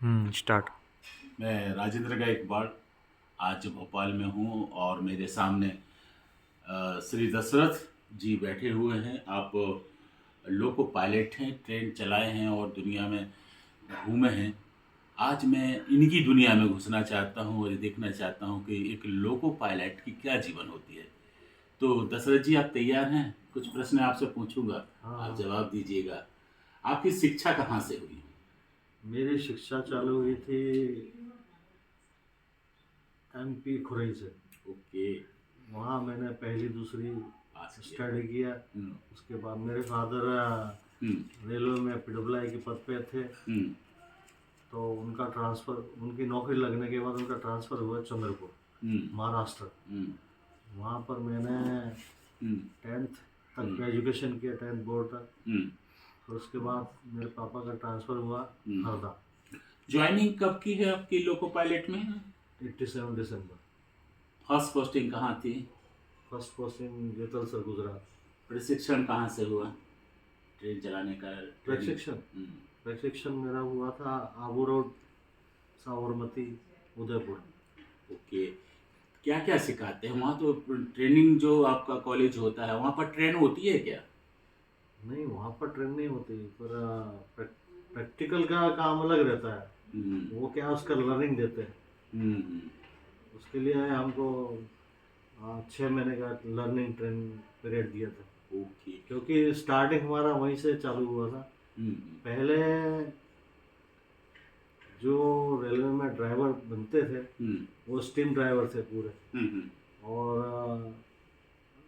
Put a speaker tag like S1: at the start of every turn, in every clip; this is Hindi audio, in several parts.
S1: स्टार्ट।
S2: मैं राजेंद्र गायकवाड़ आज भोपाल में हूँ और मेरे सामने श्री दशरथ जी बैठे हुए हैं। आप लोको पायलट हैं, ट्रेन चलाए हैं और दुनिया में घूमे हैं। आज मैं इनकी दुनिया में घुसना चाहता हूँ और ये देखना चाहता हूँ कि एक लोको पायलट की क्या जीवन होती है। तो दशरथ जी, आप तैयार हैं? कुछ प्रश्न आपसे पूछूंगा, आप जवाब दीजिएगा। आपकी शिक्षा कहाँ से हुई?
S3: मेरी शिक्षा चालू हुई थी MP खुरई से।
S2: ओके।
S3: वहाँ मैंने पहली दूसरी
S2: पास किया।
S3: स्टडी किया। उसके बाद मेरे फादर रेलवे में PWI के पद पे थे, तो उनका ट्रांसफ़र, उनकी नौकरी लगने के बाद उनका ट्रांसफ़र हुआ चंद्रपुर, महाराष्ट्र। वहाँ पर मैंने 10th तक एजुकेशन किया, 10th बोर्ड तक। फिर उसके बाद मेरे पापा का ट्रांसफ़र हुआ हरदा।
S2: ज्वाइनिंग कब की है आपकी लोको पायलट में?
S3: 87 दिसंबर।
S2: फर्स्ट पोस्टिंग कहाँ थी?
S3: First posting Jetalsar, Gujarat.
S2: प्रशिक्षण कहाँ से हुआ ट्रेन चलाने का?
S3: प्रशिक्षण मेरा हुआ था आबू रोड, साबरमती, उदयपुर।
S2: ओके। क्या क्या सिखाते हैं वहाँ? तो ट्रेनिंग जो आपका कॉलेज होता है वहाँ पर ट्रेन होती है क्या?
S3: नहीं, वहाँ पर ट्रेन नहीं होती, पर प्रैक्टिकल का काम अलग रहता है। वो क्या उसका लर्निंग देते हैं। उसके लिए हमको 6 महीने का लर्निंग ट्रेन पीरियड दिया था।
S2: ओके।
S3: क्योंकि स्टार्टिंग हमारा वहीं से चालू हुआ था। पहले जो रेलवे में ड्राइवर बनते थे वो स्टीम ड्राइवर थे पूरे, और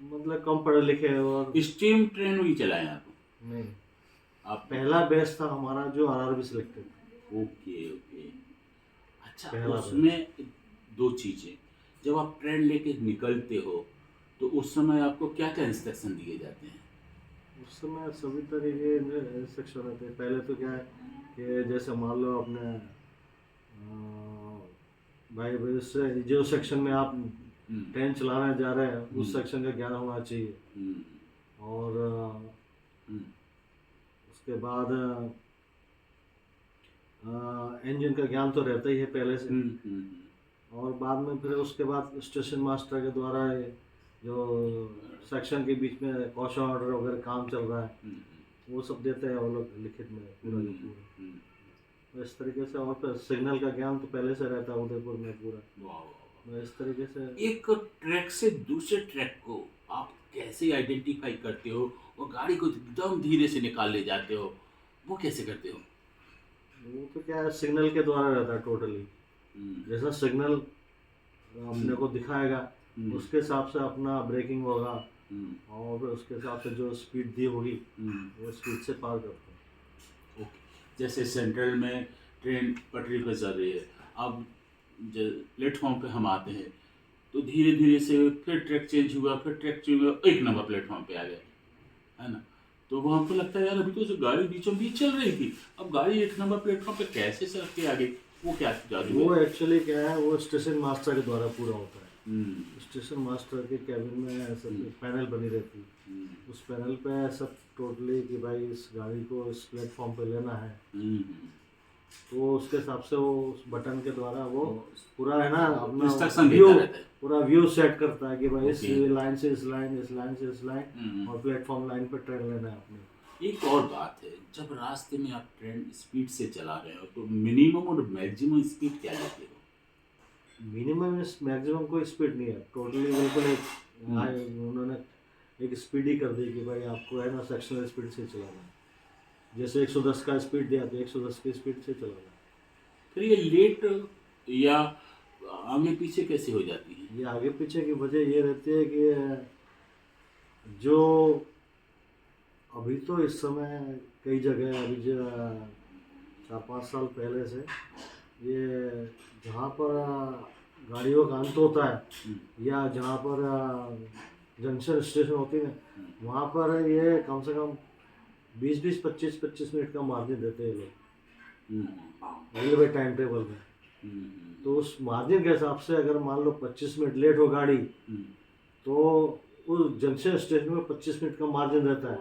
S3: मतलब कम पढ़े लिखे। और
S2: स्टीम ट्रेन भी चलाए आप?
S3: नहीं,
S2: आप
S3: पहला बैच था हमारा जो RRB सिलेक्टेड।
S2: Okay okay. अच्छा,
S3: पहला
S2: उसमें दो चीज़ें, जब आप ट्रेन लेके निकलते हो तो उस समय आपको क्या क्या इंस्ट्रक्शन दिए जाते हैं?
S3: उस समय सभी तरीके इंस्ट्रक्शन रहते हैं। पहले तो क्या है कि जैसे मान लो अपने भाई से जो सेक्शन में आप ट्रेन चलाने जा रहे हैं उस सेक्शन का ज्ञान होना चाहिए। और उसके बाद इंजन का ज्ञान तो रहता ही है पहले से। और बाद में फिर उसके बाद स्टेशन मास्टर के द्वारा जो सेक्शन के बीच में कॉशन ऑर्डर वगैरह काम चल रहा है वो सब देते हैं वो लोग लिखित में पूरा का पूरा। तो इस तरीके से। और फिर सिग्नल का ज्ञान तो पहले से रहता है उदयपुर में पूरा। इस तरीके से
S2: एक ट्रैक से दूसरे ट्रैक को आप कैसे आइडेंटिफाई करते हो और गाड़ी को एकदम धीरे से निकाल ले जाते हो, वो कैसे करते हो?
S3: वो तो क्या है, सिग्नल के द्वारा रहता है टोटली। जैसा सिग्नल अपने को दिखाएगा उसके हिसाब से अपना ब्रेकिंग होगा, और फिर उसके हिसाब से जो स्पीड दी होगी वो स्पीड से पार करते हैं।
S2: ओके। जैसे सेंट्रल में ट्रेन पटरी पर चल रही है, अब प्लेटफॉर्म पे हम आते हैं तो धीरे धीरे से फिर ट्रैक चेंज हुआ, फिर ट्रैक चेंज हुआ, 1 नंबर प्लेटफॉर्म पे आ गए, है ना? तो वो हमको लगता है यार अभी तो गाड़ी बीचों बीच चल रही थी, अब गाड़ी 1 नंबर प्लेटफॉर्म पे कैसे सर के आ गई? वो क्या जादू
S3: वो
S2: है?
S3: एक्चुअली क्या है, वो स्टेशन मास्टर के द्वारा पूरा होता है। स्टेशन मास्टर के कैबिन में सब पैनल बनी रहती है। उस पैनल पे सब टोटली कि भाई इस गाड़ी को इस प्लेटफॉर्म पे लेना है, तो उसके हिसाब से वो उस बटन के द्वारा वो पूरा है ना अपना
S2: इंस्ट्रक्शन
S3: व्यू,
S2: देता रहता है।
S3: पूरा व्यू सेट करता है कि भाई इस
S2: Okay.
S3: लाइन से इस लाइन, इस लाइन से इस लाइन, और प्लेटफॉर्म लाइन पे ट्रेन लेना है अपने।
S2: एक और बात है, जब रास्ते में आप ट्रेन स्पीड से चला रहे हो तो मिनिमम और मैक्सिमम स्पीड क्या लेते हो?
S3: मिनिमम मैक्सिमम कोई स्पीड नहीं है, टोटली बिल्कुल एक उन्होंने एक स्पीड ही कर दी कि भाई आपको है ना सेक्शनल स्पीड से चलाना है। जैसे 110 का स्पीड दिया तो 110 की स्पीड से चलाना है।
S2: फिर ये लेट या आगे पीछे कैसे हो जाती है?
S3: ये आगे पीछे की वजह ये रहती है कि जो अभी तो इस समय कई जगह अभी जो 4-5 साल पहले से ये जहाँ पर गाड़ियों का अंत होता है या जहाँ पर जंक्शन स्टेशन होती है वहाँ पर ये कम से कम 20-20, 25-25 मिनट का मार्जिन देते हैं लोग रेलवे टाइम टेबल में। तो उस मार्जिन के हिसाब से अगर मान लो 25 मिनट लेट हो गाड़ी तो उस जंक्शन स्टेशन में 25 मिनट का मार्जिन रहता है,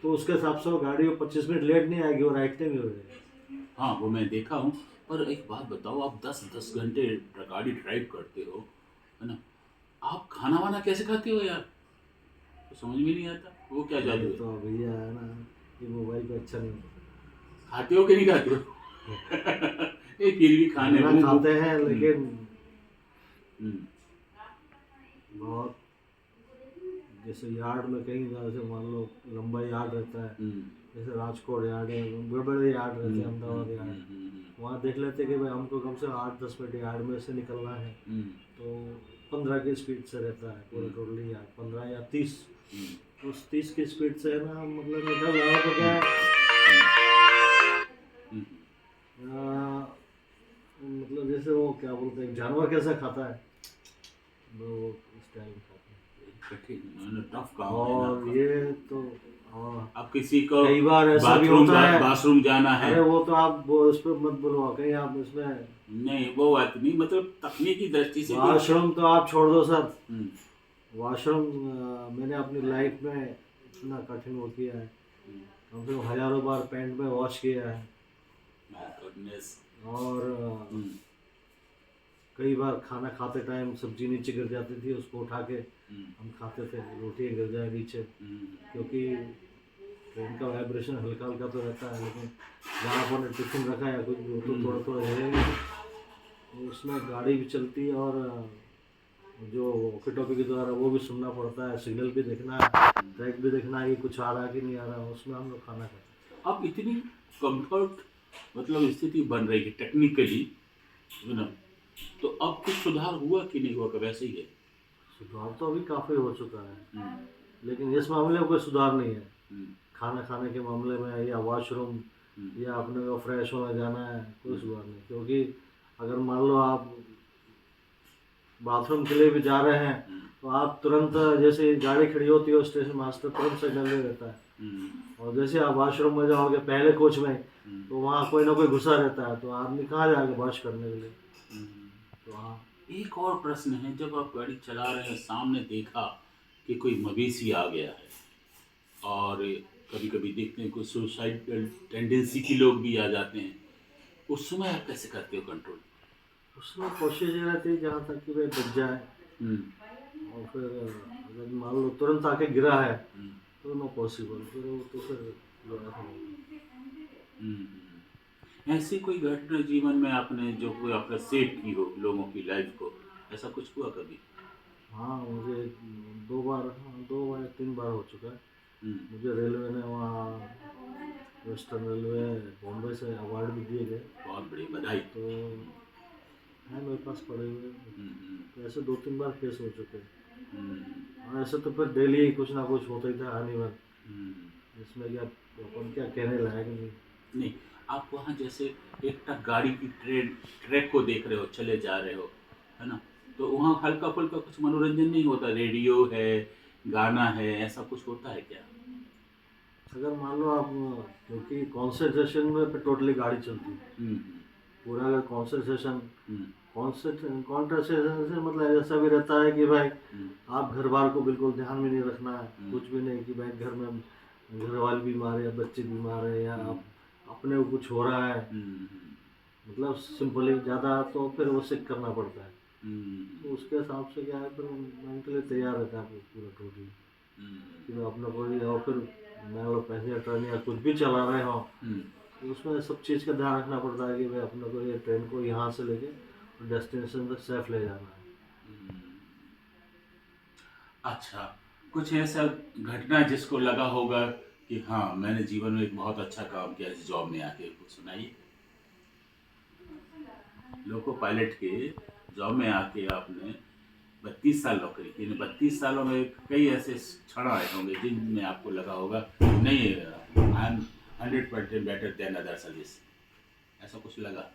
S3: तो उसके हिसाब से वो गाड़ी 25 मिनट लेट नहीं आएगी और राइट नहीं हो जाएगी।
S2: हाँ, वो मैं देखा हूँ। पर एक बात बताओ, आप 10-10 घंटे गाड़ी ड्राइव करते हो, है ना? आप खाना-वाना कैसे खाते हो यार? तो समझ में नहीं आता, वो क्या
S3: ये
S2: जादू है?
S3: तो भैया है ना, ये मोबाइल पे अच्छा नहीं होता।
S2: खाते हो कि नहीं खाते हो? नहीं, फिर भी खाने
S3: खाना
S2: मुँह
S3: खाते हैं
S2: हुँ,
S3: लेकिन
S2: हुँ,
S3: बहुत, जैसे यार्ड में कहीं जैसे मान लो लंबा यार्ड रहता है,
S2: हुँ,
S3: जैसे राजकोट यार्ड है, बड़े बड़े यार्ड
S2: हुँ,
S3: रहते हैं,
S2: हुँ,
S3: अहमदाबाद
S2: हुँ,
S3: यार्ड,
S2: हुँ,
S3: वहाँ देख लेते हैं कि भाई हमको कम से कम 8-10 मिनट यार्ड में से निकलना है,
S2: हुँ,
S3: तो 15 की स्पीड से रहता है पूरा
S2: हुँ,
S3: टोटली यार्ड, 15 या 30,
S2: हुँ,
S3: उस 30 की स्पीड से है ना, मतलब निकल रहा है तो क्या
S2: हुँ,
S3: है,
S2: हुँ,
S3: मतलब जैसे वो क्या बोलते हैं, जानवर कैसा खाता है, वो इस टाइम खाता
S2: कठिन टफ
S3: है।
S2: काम है ना
S3: और
S2: आपका।
S3: ये तो, और
S2: अब किसी को
S3: कई बार ऐसा भी होता है,
S2: बाथरूम जाना है।
S3: अरे वो तो आप वो उस पर मत बोलो, कहीं आप इसमें,
S2: नहीं, वो बात नहीं, मतलब तकनीकी दृष्टि से कोई
S3: वॉशरूम तो आप छोड़ दो सर,
S2: हुँ,
S3: वॉशरूम मैंने अपनी लाइफ में इतना कठिन वो किया है,
S2: हुँ,
S3: कम से कम हजारों बार पैंट में वॉश किया है,
S2: माय गॉडनेस।
S3: और
S2: हुँ,
S3: कई बार खाना खाते टाइम सब्जी नीचे गिर जाती थी, उसको उठा के
S2: हुँ,
S3: हम खाते थे, रोटियाँ गिर जाए नीचे,
S2: हुँ,
S3: क्योंकि ट्रेन का वाइब्रेशन हल्का हल्का तो रहता है, लेकिन जहाँ पर टिफिन रखा है कुछ भी, वो तो थोड़ा
S2: हुँ,
S3: थोड़ा हिलेगा, तो उसमें गाड़ी भी चलती है, और जो वॉकी टॉकी के द्वारा वो भी सुनना पड़ता है, सिग्नल भी देखना है, ट्रैक भी देखना है कि कुछ आ रहा है कि नहीं आ रहा है, उसमें हम लोग खाना खाते
S2: अब इतनी कम्फर्ट मतलब स्थिति बन रही है टेक्निकली, है ना? तो अब कुछ सुधार हुआ कि नहीं हुआ, कि वैसे ही है?
S3: हैं। सुधार तो अभी काफ़ी हो चुका है,
S2: हुँ,
S3: लेकिन इस मामले में कोई सुधार नहीं है,
S2: हुँ,
S3: खाना खाने के मामले में या वॉशरूम
S2: हुँ,
S3: या अपने को फ्रेश होने जाना है, कोई
S2: हुँ,
S3: सुधार नहीं, क्योंकि अगर मान लो आप बाथरूम के लिए भी जा रहे हैं,
S2: हुँ,
S3: तो आप तुरंत, जैसे ही गाड़ी खड़ी होती है स्टेशन मास्टर तुरंत सिग्नल दे देता है,
S2: हुँ,
S3: और जैसे आप वॉशरूम में जाओगे पहले कोच में,
S2: हुँ,
S3: तो वहाँ कोई ना कोई घुसा रहता है, तो आदमी कहाँ जाएगा वॉश करने के लिए,
S2: हुँ।
S3: तो हाँ।
S2: एक और प्रश्न है, जब आप गाड़ी चला रहे हैं, सामने देखा कि कोई मवेशी आ गया है, और कभी-कभी देखते हैं कुछ सुसाइडल टेंडेंसी के लोग भी आ जाते हैं, उस समय आप कैसे करते हो कंट्रोल?
S3: उसमें कोशिश ये रहती है जहाँ तक कि भाई बच जाए,
S2: हुँ,
S3: और फिर अगर मान लो तुरंत आके गिरा है,
S2: हुँ,
S3: तो नो पॉसिबल, फिर वो तो फिर जो है हो।
S2: हुँ, हुँ। ऐसी कोई घटना जीवन में आपने जो कोई आपने सेव की हो लोगों की लाइफ को, ऐसा कुछ हुआ कभी?
S3: हाँ, मुझे 2 बार, हाँ 2 बार 3 बार हो चुका है,
S2: हुँ,
S3: मुझे रेलवे ने वहाँ वेस्टर्न रेलवे बॉम्बे से अवार्ड भी दिए गए,
S2: बहुत बड़ी बधाई।
S3: तो है मेरे पास पड़े हुए,
S2: हुँ, हुँ,
S3: तो ऐसे 2-3 बार फेस हो चुके हैं,
S2: हुँ,
S3: और ऐसे तो फिर डेली कुछ ना कुछ होता ही था हानिवन,
S2: हुँ।
S3: जिसमें कि अब अपन क्या कहने लायक नहीं।
S2: नहीं, आप वहाँ जैसे एक टक गाड़ी की ट्रैक को देख रहे हो, चले जा रहे हो, है ना? तो वहाँ हल्का-फुल्का कुछ मनोरंजन नहीं होता, रेडियो है, गाना है, ऐसा कुछ होता है क्या?
S3: अगर मान लो आप, क्योंकि कॉन्सेंट्रेशन में पे टोटली गाड़ी चलती है,
S2: हुँ, हुँ,
S3: पूरा अगर कॉन्सेंट्रेशन,
S2: हुँ,
S3: कॉन्सेंट्रेशन से मतलब ऐसा भी रहता है कि भाई
S2: हुँ,
S3: आप घर बार को बिल्कुल ध्यान में नहीं रखना है,
S2: हुँ,
S3: कुछ भी नहीं कि भाई घर में घर वाले बीमार है या बच्चे बीमार है या
S2: हुँ,
S3: आप अपने को कुछ हो रहा है,
S2: हुँ, हुँ,
S3: मतलब सिंपली ज़्यादा तो फिर वो सिक करना पड़ता है,
S2: हुँ,
S3: तो उसके हिसाब से क्या है, फिर मेंटली तैयार रहता है आपको पूरा टोटली,
S2: हुँ,
S3: कि अपना कोई, और फिर मान लो पैसेंजर ट्रेन या कुछ भी चला रहे हो,
S2: हुँ,
S3: तो उसमें सब चीज़ का ध्यान रखना पड़ता है कि भाई अपने को ये ट्रेन को यहाँ से लेके डेस्टिनेशन तक सेफ ले जाना है।
S2: हुँ। अच्छा, कुछ ऐसा घटना जिसको लगा होगा कि हाँ, मैंने जीवन में एक बहुत अच्छा काम किया इस जॉब में आके, कुछ सुनाइए? लोको पायलट के जॉब में आके आपने 32 साल नौकरी की, इन 32 सालों में कई ऐसे क्षण आए होंगे जिनमें आपको लगा होगा नहीं, I am 100% better than other service, ऐसा कुछ लगा?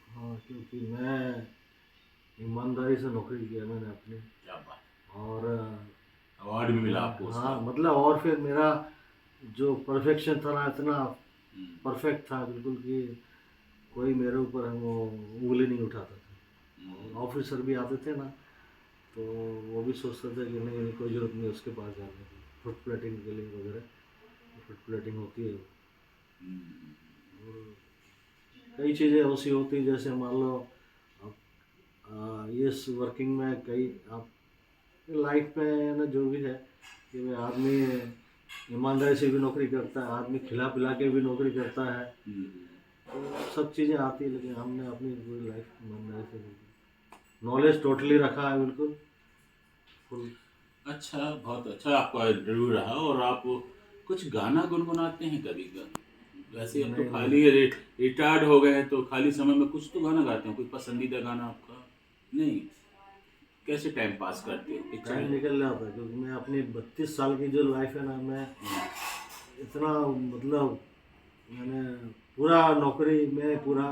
S3: हाँ, क्योंकि मैं ईमानदारी से नौकरी किया मैंने अपनी,
S2: क्या बात
S3: और
S2: है, अवार्ड भी मिला आपको उसका?
S3: हाँ मतलब, और फिर मेरा जो परफेक्शन था ना, इतना
S2: हम्म,
S3: परफेक्ट था बिल्कुल कि कोई मेरे ऊपर वो उंगली नहीं उठाता था,
S2: हम्म,
S3: और ऑफिसर भी आते थे ना, तो वो भी सोचते थे कि नहीं नहीं, कोई ज़रूरत नहीं उसके पास जाने की, फुट प्लेटिंग के लिए वगैरह, फुट प्लेटिंग होती है,
S2: हम्म,
S3: और कई चीज़ें ऐसी होती हैं, जैसे मान लो ये वर्किंग में कई आप लाइफ में ना जो भी है कि भाई आदमी ईमानदारी से भी नौकरी करता है, आदमी खिला पिला के भी नौकरी करता है, तो सब चीज़ें आती है, लेकिन हमने अपनी पूरी लाइफ ईमानदारी से नॉलेज टोटली रखा है, बिल्कुल फुल।
S2: अच्छा, बहुत अच्छा आपका इंटरव्यू रहा। और आप कुछ गाना गुनगुनाते हैं कभी का? वैसे अब तो
S3: नहीं,
S2: खाली रिटायर्ड हो गए हैं, तो खाली समय में कुछ तो गाना गाते हैं। कोई पसंदीदा गाना आपका? नहीं, कैसे टाइम पास करते हो? पिक्चर
S3: टाइम निकल जाता है, क्योंकि मैं अपनी 32 साल की जो लाइफ है ना, मैं इतना मतलब मैंने पूरा नौकरी में पूरा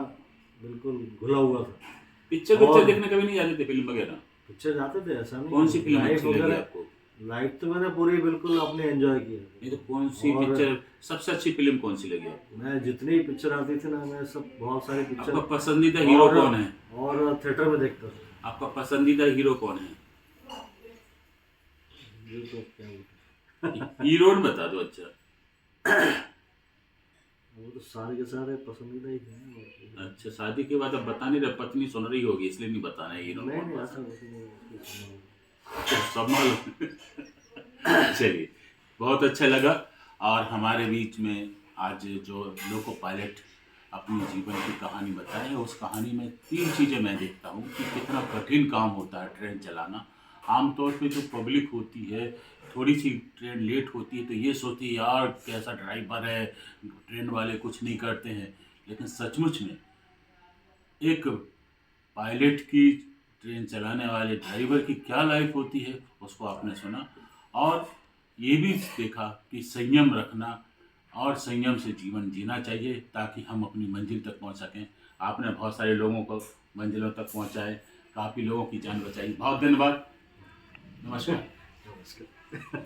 S3: बिल्कुल घुला हुआ था।
S2: पिक्चर
S3: और
S2: देखने कभी नहीं जाते थे, फिल्म वगैरह?
S3: पिक्चर जाते थे, ऐसा नहीं
S2: कौन सी फिल्म
S3: लाइफ
S2: अच्छी लगी
S3: वगैरह
S2: आपको?
S3: लाइफ तो मैंने पूरी बिल्कुल अपने एंजॉय की
S2: नहीं
S3: है।
S2: तो कौन सी
S3: और
S2: पिक्चर, सबसे अच्छी फिल्म कौन सी लगी आपको?
S3: मैं जितनी पिक्चर आती थी ना, मैं सब बहुत सारी
S2: आपका
S3: पिक्चर
S2: पसंदीदा हीरो कौन है?
S3: और थिएटर में देखता था।
S2: आपका पसंदीदा हीरो कौन है?
S3: ये तो क्या बोलते
S2: हीरो बता दो। अच्छा,
S3: वो तो सारे के सारे पसंदीदा ही थे।
S2: अच्छा, शादी के बाद अब बता नहीं रहे, पत्नी सुन रही होगी इसलिए नहीं बताना है हीरो
S3: नहीं
S2: कौन
S3: नहीं,
S2: पसंद
S3: ऐसा कुछ नहीं।
S2: है। तो सब मालूम। चलिए, बहुत अच्छा लगा। और हमारे बीच में आज जो लोको पायलट अपनी जीवन की कहानी बताए, उस कहानी में 3 चीज़ें मैं देखता हूँ कि कितना कठिन काम होता है ट्रेन चलाना। आमतौर पे जो पब्लिक होती है, थोड़ी सी ट्रेन लेट होती है तो ये सोचती है यार कैसा ड्राइवर है, ट्रेन वाले कुछ नहीं करते हैं। लेकिन सचमुच में एक पायलट की, ट्रेन चलाने वाले ड्राइवर की क्या लाइफ होती है, उसको आपने सुना। और ये भी देखा कि संयम रखना और संयम से जीवन जीना चाहिए, ताकि हम अपनी मंजिल तक पहुंच सकें। आपने बहुत सारे लोगों को मंजिलों तक पहुंचाए, काफ़ी लोगों की जान बचाई। बहुत धन्यवाद। नमस्कार।
S3: नमस्कार।